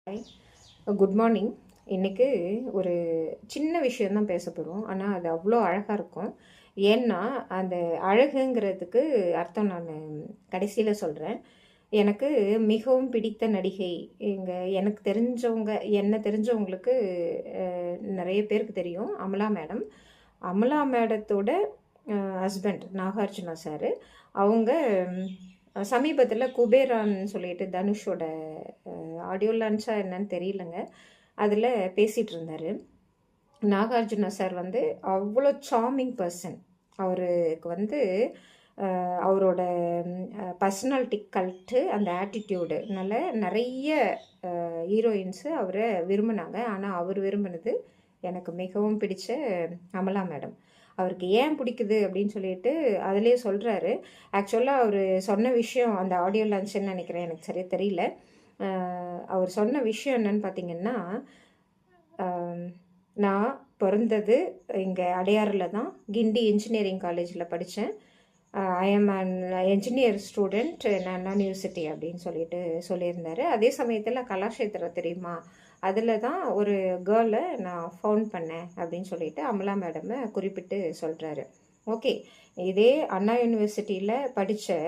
Hi, good morning. இன்றைக்கி ஒரு சின்ன விஷயந்தான் பேச போகிறோம். ஆனால் அது அவ்வளோ அழகாக இருக்கும். ஏன்னா அந்த அழகுங்கிறதுக்கு அர்த்தம் நான் கடைசியில் சொல்கிறேன். எனக்கு மிகவும் பிடித்த நடிகை எனக்கு தெரிஞ்சவங்க, என்ன தெரிஞ்சவங்களுக்கு நிறைய பேருக்கு தெரியும், அமலா மேடம். அமலா மேடத்தோட ஹஸ்பண்ட் நாகார்ஜுனா சார். அவங்க சமீபத்தில் குபேரான்னு சொல்லிட்டு தனுஷோட ஆடியோ லான்ச்சா என்னன்னு தெரியலங்க, அதில் பேசிகிட்டு இருந்தார். நாகார்ஜுனா சார் வந்து அவ்வளோ சார்மிங் பர்சன். அவருக்கு வந்து அவரோட பர்சனாலிட்டி கல்ட்டு, அந்த ஆட்டிடியூடுனால நிறைய ஹீரோயின்ஸு அவரை விரும்பினாங்க. ஆனால் அவர் விரும்பினது எனக்கு மிகவும் பிடிச்ச அமலா மேடம். அவருக்கு ஏன் பிடிக்குது அப்படின்னு சொல்லிட்டு அதிலே சொல்கிறாரு. ஆக்சுவலாக அவர் சொன்ன விஷயம் அந்த ஆடியோ லான்ச்சுன்னு நினைக்கிறேன், எனக்கு சரியாக தெரியல. அவர் சொன்ன விஷயம் என்னன்னு பார்த்தீங்கன்னா, நான் பிறந்தது இங்கே அடையாறில் தான், கிண்டி இன்ஜினியரிங் காலேஜில் படித்தேன். I am an engineer student in Anna university அப்படின்னு சொல்லிட்டு சொல்லியிருந்தார். அதே சமயத்தில் கலாஷேத்திரம் தெரியுமா, அதில் தான் ஒரு கேர்ளை நான் ஃபவுண்ட் பண்ணேன் அப்படின்னு சொல்லிட்டு அமலா மேடமை குறிப்பிட்டு சொல்கிறாரு. ஓகே, இதே அண்ணா யூனிவர்சிட்டியில் படித்த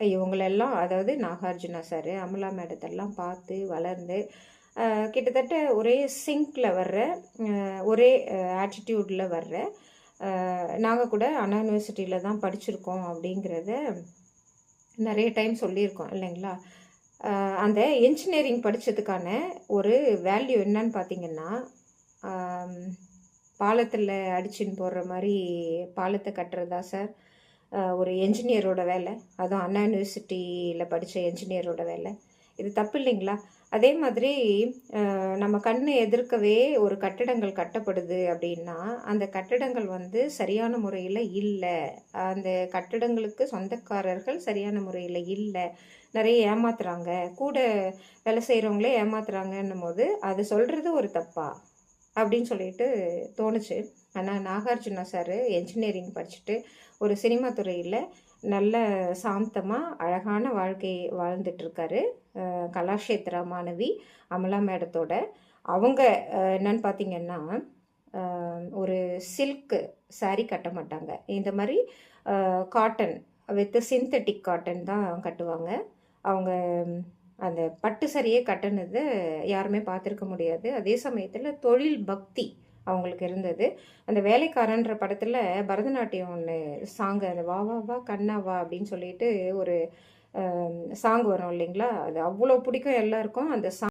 இவங்களெல்லாம், அதாவது நாகார்ஜுனா சார், அமலா மேடத்தெல்லாம் பார்த்து வளர்ந்து கிட்டத்தட்ட ஒரே சிங்கில் வர்ற, ஒரே ஆட்டிடியூடில் வர்ற, நாங்கள் கூட அண்ணா யூனிவர்சிட்டியில் தான் படிச்சிருக்கோம் அப்படிங்கிறத நிறைய டைம் சொல்லியிருக்கோம் இல்லைங்களா. அந்த இன்ஜினியரிங் படித்ததுக்கான ஒரு வேல்யூ என்னன்னு பார்த்தீங்கன்னா, பாலத்தில் அடிச்சுன்னு போடுற மாதிரி பாலத்தை கட்டுறதா சார் ஒரு என்ஜினியரோட வேலை, அதுவும் அண்ணா யூனிவர்சிட்டியில் படித்த என்ஜினியரோட வேலை. இது தப்பு இல்லைங்களா? அதே மாதிரி நம்ம கண்ணு எதிர்க்கவே ஒரு கட்டிடங்கள் கட்டப்படுது அப்படின்னா, அந்த கட்டிடங்கள் வந்து சரியான முறையில் இல்லை, அந்த கட்டிடங்களுக்கு சொந்தக்காரர்கள் சரியான முறையில் இல்லை, நிறைய ஏமாத்துறாங்க, கூட வேலை செய்கிறவங்களே ஏமாத்துறாங்கன்னும் போது அது சொல்கிறது ஒரு தப்பா அப்படின்னு சொல்லிட்டு தோணுச்சு. ஆனால் நாகார்ஜுனா சார் என்ஜினியரிங் படிச்சுட்டு ஒரு சினிமா துறையில் நல்ல சாந்தமாக அழகான வாழ்க்கை வாழ்ந்துட்டுருக்காரு. கலாஷேத்ரா மாணவி அமலா மேடத்தோட அவங்க என்னன்னு பார்த்தீங்கன்னா, ஒரு சில்க்கு சாரீ கட்ட மாட்டாங்க. இந்த மாதிரி காட்டன் வித் சிந்தட்டிக் காட்டன் தான் கட்டுவாங்க. அவங்க அந்த பட்டு சரியே கட்டினது யாருமே பார்த்துருக்க முடியாது. அதே சமயத்தில் தொழில் பக்தி அவங்களுக்கு இருந்தது. அந்த வேலைக்காரன்ற படத்தில் பரதநாட்டியம் ஒன்று சாங்கு, அந்த வா வா வா கண்ணா வா அப்படின்னு சொல்லிட்டு ஒரு சாங் வரும் இல்லைங்களா, அது அவ்வளோ பிடிக்கும் எல்லாருக்கும். அந்த